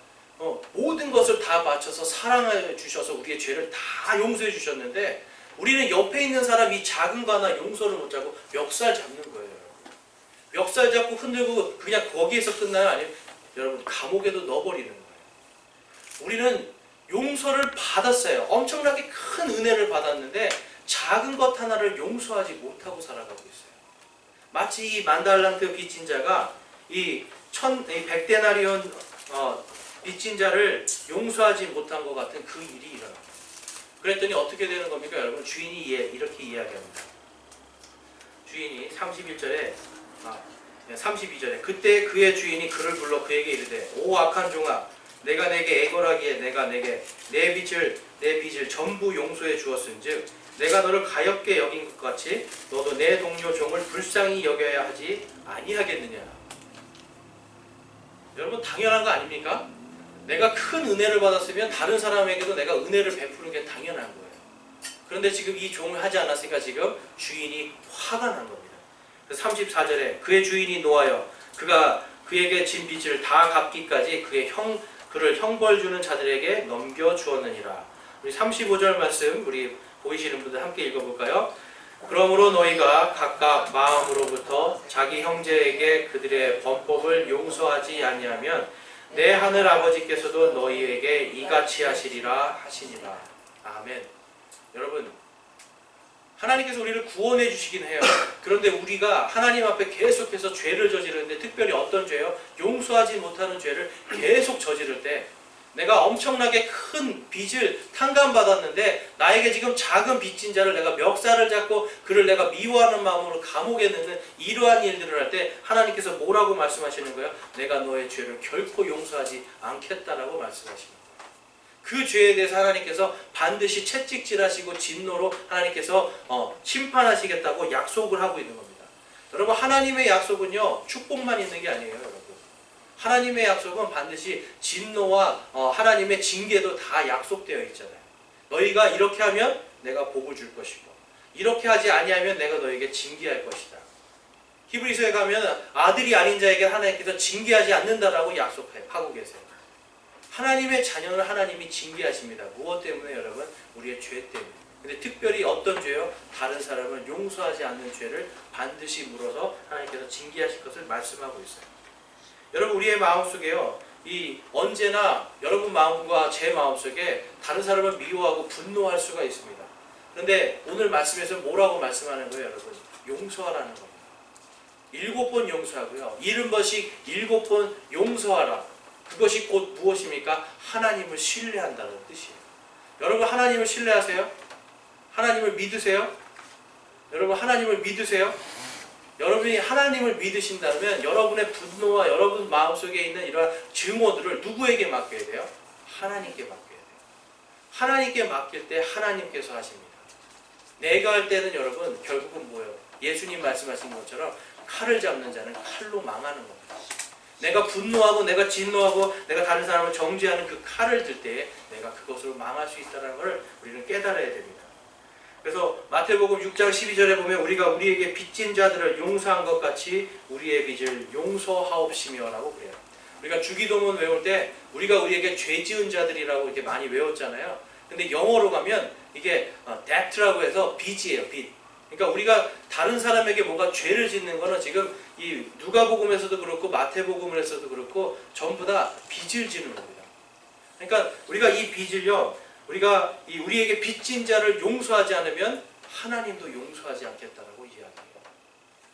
모든 것을 다 바쳐서 사랑해 주셔서 우리의 죄를 다 용서해 주셨는데 우리는 옆에 있는 사람이 작은 거 하나 용서를 못 하고 멱살 잡는 거예요. 멱살 잡고 흔들고 그냥 거기에서 끝나요? 아니면 여러분 감옥에도 넣어버리는 거예요. 우리는 용서를 받았어요. 엄청나게 큰 은혜를 받았는데 작은 것 하나를 용서하지 못하고 살아가고 있어요. 마치 이 만달란트 빚진 자가 이 100데나리온 빚진 자를 용서하지 못한 것 같은 그 일이 일어납니다. 그랬더니 어떻게 되는 겁니까? 여러분 주인이 이렇게 이야기합니다. 주인이 32절에 그때 그의 주인이 그를 불러 그에게 이르되 오 악한 종아 내가 내게 애걸하기에 내가 내게 내 빚을 전부 용서해 주었은즉 내가 너를 가엾게 여긴 것 같이 너도 내 동료 종을 불쌍히 여겨야 하지 아니하겠느냐. 여러분 당연한 거 아닙니까? 내가 큰 은혜를 받았으면 다른 사람에게도 내가 은혜를 베푸는 게 당연한 거예요. 그런데 지금 이 종을 하지 않았으니까 지금 주인이 화가 난 겁니다. 34절에 그의 주인이 노하여 그가 그에게 진 빚을 다 갚기까지 그를 형벌 주는 자들에게 넘겨주었느니라. 우리 35절 말씀 우리 보이시는 분들 함께 읽어볼까요? 그러므로 너희가 각각 마음으로부터 자기 형제에게 그들의 범법을 용서하지 아니하면 내 하늘 아버지께서도 너희에게 이같이 하시리라 하시니라. 아멘. 여러분 하나님께서 우리를 구원해 주시긴 해요. 그런데 우리가 하나님 앞에 계속해서 죄를 저지르는데 특별히 어떤 죄요? 용서하지 못하는 죄를 계속 저지를 때 내가 엄청나게 큰 빚을 탕감받았는데 나에게 지금 작은 빚진 자를 내가 멱살을 잡고 그를 내가 미워하는 마음으로 감옥에 넣는 이러한 일들을 할 때 하나님께서 뭐라고 말씀하시는 거예요? 내가 너의 죄를 결코 용서하지 않겠다라고 말씀하십니다. 그 죄에 대해서 하나님께서 반드시 채찍질하시고 진노로 하나님께서 심판하시겠다고 약속을 하고 있는 겁니다. 여러분 하나님의 약속은요 축복만 있는 게 아니에요. 여러분 하나님의 약속은 반드시 진노와 하나님의 징계도 다 약속되어 있잖아요. 너희가 이렇게 하면 내가 복을 줄 것이고 이렇게 하지 아니하면 내가 너에게 징계할 것이다. 히브리서에 가면 아들이 아닌 자에게 하나님께서 징계하지 않는다라고 약속하고 계세요. 하나님의 자녀를 하나님이 징계하십니다. 무엇 때문에 여러분? 우리의 죄 때문에. 근데 특별히 어떤 죄요? 다른 사람을 용서하지 않는 죄를 반드시 물어서 하나님께서 징계하실 것을 말씀하고 있어요. 여러분 우리의 마음속에요. 언제나 여러분 마음과 제 마음속에 다른 사람을 미워하고 분노할 수가 있습니다. 그런데 오늘 말씀에서 뭐라고 말씀하는 거예요, 여러분? 용서하라는 겁니다. 7번 용서하고요. 70번씩 7번 용서하라. 그것이 곧 무엇입니까? 하나님을 신뢰한다는 뜻이에요. 여러분 하나님을 신뢰하세요? 하나님을 믿으세요? 여러분 하나님을 믿으세요? 여러분이 하나님을 믿으신다면 여러분의 분노와 여러분 마음속에 있는 이러한 증오들을 누구에게 맡겨야 돼요? 하나님께 맡겨야 돼요. 하나님께 맡길 때 하나님께서 하십니다. 내가 할 때는 여러분 결국은 뭐예요? 예수님 말씀하신 것처럼 칼을 잡는 자는 칼로 망하는 겁니다. 내가 분노하고 내가 진노하고 내가 다른 사람을 정죄하는 그 칼을 들 때에 내가 그것으로 망할 수 있다는 것을 우리는 깨달아야 됩니다. 그래서 마태복음 6장 12절에 보면 우리가 우리에게 빚진 자들을 용서한 것 같이 우리의 빚을 용서하옵시며 라고 그래요. 우리가 주기도문 외울 때 우리가 우리에게 죄 지은 자들이라고 이렇게 많이 외웠잖아요. 근데 영어로 가면 이게 debt라고 해서 빚이에요. 빚. 그러니까 우리가 다른 사람에게 뭔가 죄를 짓는 거는 지금 이 누가복음에서도 그렇고 마태복음에서도 그렇고 전부 다 빚을 지는 겁니다. 그러니까 우리가 이 빚을요, 우리가 우리에게 빚진 자를 용서하지 않으면 하나님도 용서하지 않겠다라고 이야기해요.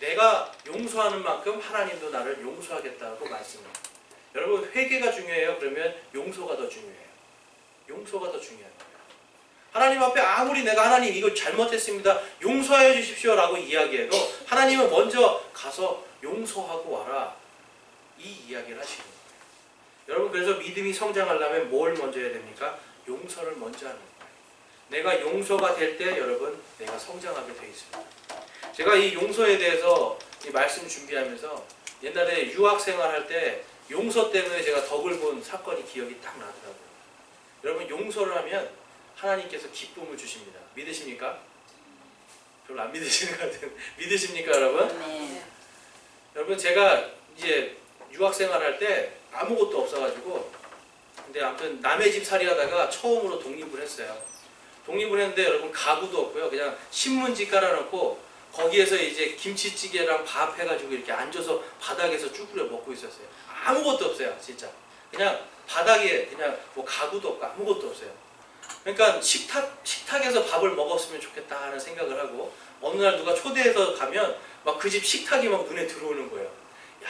내가 용서하는 만큼 하나님도 나를 용서하겠다고 말씀해요. 여러분, 회개가 중요해요? 그러면 용서가 더 중요해요. 용서가 더 중요해요. 하나님 앞에 아무리 내가 하나님 이거 잘못했습니다, 용서해 주십시오 라고 이야기해도 하나님은 먼저 가서 용서하고 와라, 이 이야기를 하시는 거예요. 여러분, 그래서 믿음이 성장하려면 뭘 먼저 해야 됩니까? 용서를 먼저 하는 거예요. 내가 용서가 될 때 여러분, 내가 성장하게 돼 있습니다. 제가 이 용서에 대해서 이 말씀 준비하면서 옛날에 유학생활 할 때 용서 때문에 제가 덕을 본 사건이 기억이 딱 나더라고요. 여러분, 용서를 하면 하나님께서 기쁨을 주십니다. 믿으십니까? 별로 안 믿으시는 것 같아요. 믿으십니까, 여러분? 네. 여러분, 제가 이제 유학생활 할 때 아무것도 없어가지고, 근데 아무튼 남의 집 살이하다가 처음으로 독립을 했어요. 독립을 했는데 여러분, 가구도 없고요. 그냥 신문지 깔아놓고 거기에서 이제 김치찌개랑 밥 해가지고 이렇게 앉아서 바닥에서 쭈그려 먹고 있었어요. 아무것도 없어요, 진짜. 그냥 바닥에 그냥 뭐 가구도 없고 아무것도 없어요. 그러니까 식탁에서 밥을 먹었으면 좋겠다 하는 생각을 하고, 어느 날 누가 초대해서 가면 막 그 집 식탁이 막 눈에 들어오는 거예요. 야,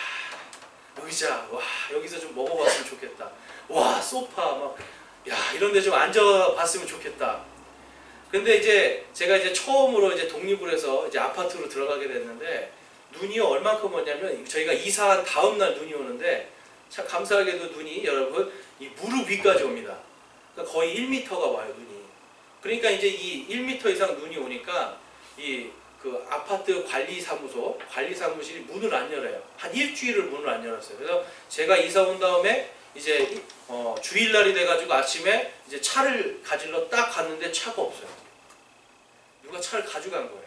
의자, 와, 여기서 좀 먹어봤으면 좋겠다. 와, 소파, 막, 야, 이런 데 좀 앉아봤으면 좋겠다. 근데 이제 제가 이제 처음으로 이제 독립을 해서 이제 아파트로 들어가게 됐는데, 눈이 얼만큼 오냐면, 저희가 이사한 다음 날 눈이 오는데, 참 감사하게도 눈이 여러분 이 무릎 위까지 옵니다. 그러니까 거의 1m가 와요, 눈이. 그러니까 이제 이 1m 이상 눈이 오니까 이 그 아파트 관리사무실이 문을 안 열어요. 한 일주일을 문을 안 열었어요. 그래서 제가 이사 온 다음에 이제 주일날이 돼가지고 아침에 이제 차를 가지러 딱 갔는데 차가 없어요. 누가 차를 가져간 거예요.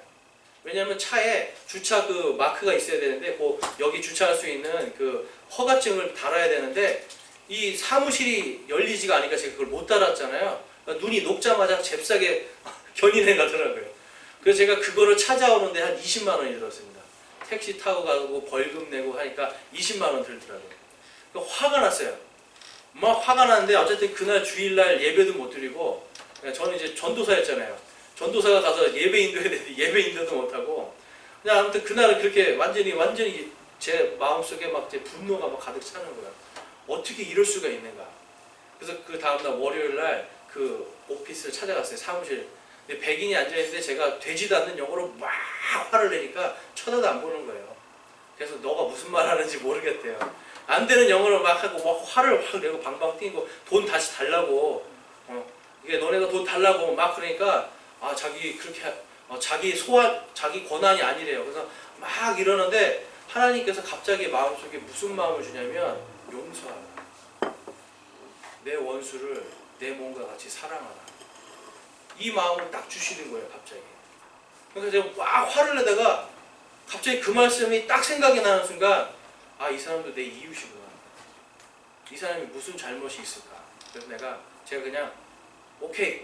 왜냐하면 차에 주차 그 마크가 있어야 되는데, 여기 주차할 수 있는 그 허가증을 달아야 되는데, 이 사무실이 열리지가 않으니까 제가 그걸 못 달았잖아요. 그러니까 눈이 녹자마자 잽싸게 견인해 가더라고요. 그래서 제가 그거를 찾아오는데 한 20만 원이 들었습니다. 택시 타고 가고 벌금 내고 하니까 20만 원 들더라고요. 그러니까 화가 났어요. 막 화가 나는데 어쨌든 그날 주일날 예배도 못 드리고, 저는 이제 전도사였잖아요. 전도사가 가서 예배 인도해야 되는데 예배 인도도 못하고, 그냥 아무튼 그날은 그렇게 완전히 제 마음속에 막 제 분노가 막 가득 차는 거예요. 어떻게 이럴 수가 있는가. 그래서 그 다음날 월요일날 그 오피스를 찾아갔어요, 사무실. 근데 백인이 앉아있는데 제가 되지도 않는 영어로 막 화를 내니까 쳐다도 안 보는 거예요. 그래서 너가 무슨 말 하는지 모르겠대요. 안 되는 영어를 막 하고 막 화를 확 내고 방방 뛰고 돈 다시 달라고, 이게 너네가 돈 달라고 막 그러니까, 자기 그렇게 자기 소원, 자기 권한이 아니래요. 그래서 막 이러는데 하나님께서 갑자기 마음속에 무슨 마음을 주냐면, 용서하라. 내 원수를 내 몸과 같이 사랑하라. 이 마음을 딱 주시는 거예요, 갑자기. 그래서 제가 막 화를 내다가 갑자기 그 말씀이 딱 생각이 나는 순간, 이 사람도 내 이웃이구나. 이 사람이 무슨 잘못이 있을까. 그래서 제가 그냥 오케이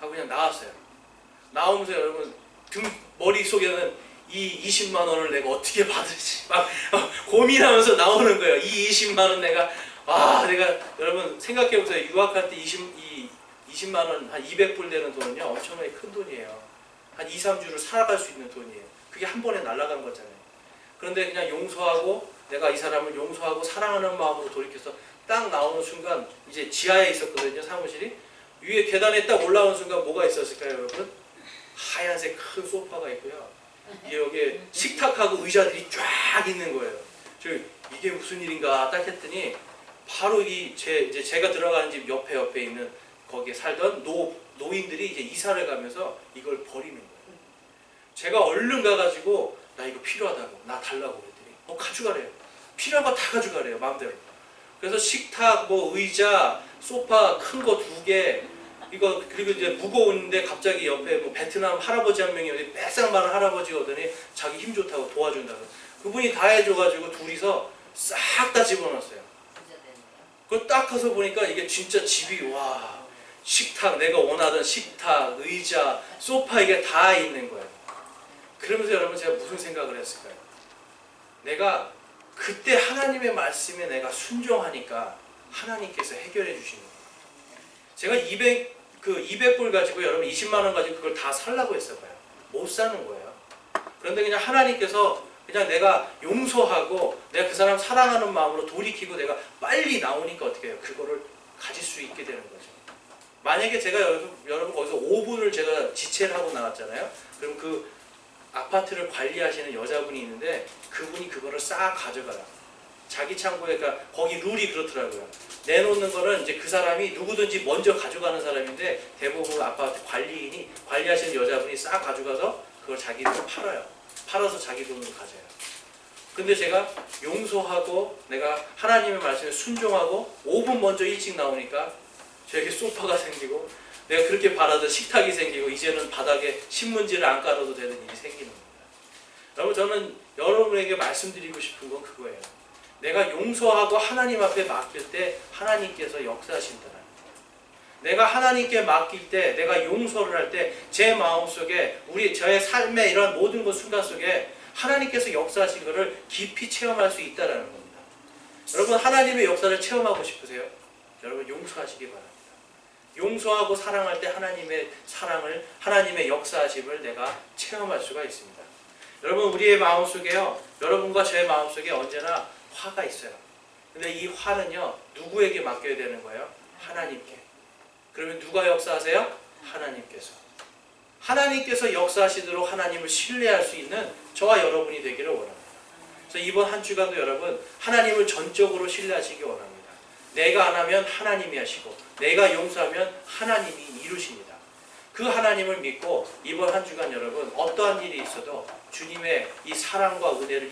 하고 그냥 나왔어요. 나오면서 여러분 머릿속에는 이 20만 원을 내가 어떻게 받을지 막 고민하면서 나오는 거예요. 이 20만 원 내가 여러분 생각해보세요. 유학할 때 20만 원, 한 200불 되는 돈은요, 엄청나게 큰 돈이에요. 한 2, 3주를 살아갈 수 있는 돈이에요. 그게 한 번에 날아간 거잖아요. 그런데 그냥 용서하고, 내가 이 사람을 용서하고 사랑하는 마음으로 돌이켜서 딱 나오는 순간, 이제 지하에 있었거든요, 사무실이. 위에 계단에 딱 올라오는 순간 뭐가 있었을까요, 여러분? 하얀색 큰 소파가 있고요. 여기에 식탁하고 의자들이 쫙 있는 거예요. 이게 무슨 일인가 딱 했더니, 바로 이제 제가 들어가는 집 옆에 있는 거기에 살던 노인들이 이제 이사를 가면서 이걸 버리는 거예요. 제가 얼른 가가지고, 나 이거 필요하다고, 나 달라고 그랬더니, 가져가래요. 필요한 거 다 가져가래요, 마음대로. 그래서 식탁, 의자, 소파 큰 거 2개, 그리고 이제 무거운데 갑자기 옆에 베트남 할아버지 한 명이 어디 뺏상 많은 할아버지가 오더니 자기 힘 좋다고 도와준다고. 그분이 다 해줘가지고 둘이서 싹 다 집어넣었어요. 그걸 딱 가서 보니까 이게 진짜 집이, 와, 식탁, 내가 원하던 식탁, 의자, 소파, 이게 다 있는 거예요. 그러면서 여러분 제가 무슨 생각을 했을까요? 내가 그때 하나님의 말씀에 내가 순종하니까 하나님께서 해결해 주시는 거예요. 제가 200불 가지고 여러분 20만 원 가지고 그걸 다 살라고 했어봐요. 못 사는 거예요. 그런데 그냥 하나님께서 그냥 내가 용서하고 내가 그 사람 사랑하는 마음으로 돌이키고 내가 빨리 나오니까 어떻게 해요? 그거를 가질 수 있게 되는 거죠. 만약에 제가 여러분 거기서 5분을 제가 지체를 하고 나왔잖아요. 그럼 그 아파트를 관리하시는 여자분이 있는데 그분이 그거를 싹 가져가요. 자기 창고에, 그러니까 거기 룰이 그렇더라고요. 내놓는 거는 이제 그 사람이 누구든지 먼저 가져가는 사람인데 대부분 아파트 관리하시는 여자분이 싹 가져가서 그걸 자기 돈으로 팔아요. 팔아서 자기 돈으로 가져요. 근데 제가 용서하고 내가 하나님의 말씀에 순종하고 5분 먼저 일찍 나오니까 저에게 소파가 생기고 내가 그렇게 바라던 식탁이 생기고 이제는 바닥에 신문지를 안 깔아도 되는 일이 생기는 겁니다. 여러분, 저는 여러분에게 말씀드리고 싶은 건 그거예요. 내가 용서하고 하나님 앞에 맡길 때 하나님께서 역사하신다는 거예요. 내가 하나님께 맡길 때, 내가 용서를 할 때 제 마음속에 저의 삶의 이런 모든 것 순간 속에 하나님께서 역사하신 것을 깊이 체험할 수 있다는 겁니다. 여러분, 하나님의 역사를 체험하고 싶으세요? 여러분, 용서하시기 바랍니다. 용서하고 사랑할 때 하나님의 사랑을, 하나님의 역사하심을 내가 체험할 수가 있습니다. 여러분, 우리의 마음속에요, 여러분과 제 마음속에 언제나 화가 있어요. 근데 이 화는요, 누구에게 맡겨야 되는 거예요? 하나님께. 그러면 누가 역사하세요? 하나님께서. 하나님께서 역사하시도록 하나님을 신뢰할 수 있는 저와 여러분이 되기를 원합니다. 그래서 이번 한 주간도 여러분, 하나님을 전적으로 신뢰하시기 원합니다. 내가 안 하면 하나님이 하시고 내가 용서하면 하나님이 이루십니다. 그 하나님을 믿고 이번 한 주간 여러분, 어떠한 일이 있어도 주님의 이 사랑과 은혜를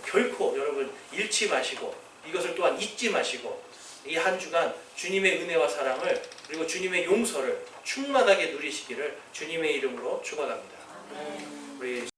결코 여러분 잃지 마시고, 이것을 또한 잊지 마시고, 이 한 주간 주님의 은혜와 사랑을, 그리고 주님의 용서를 충만하게 누리시기를 주님의 이름으로 축원합니다. 우리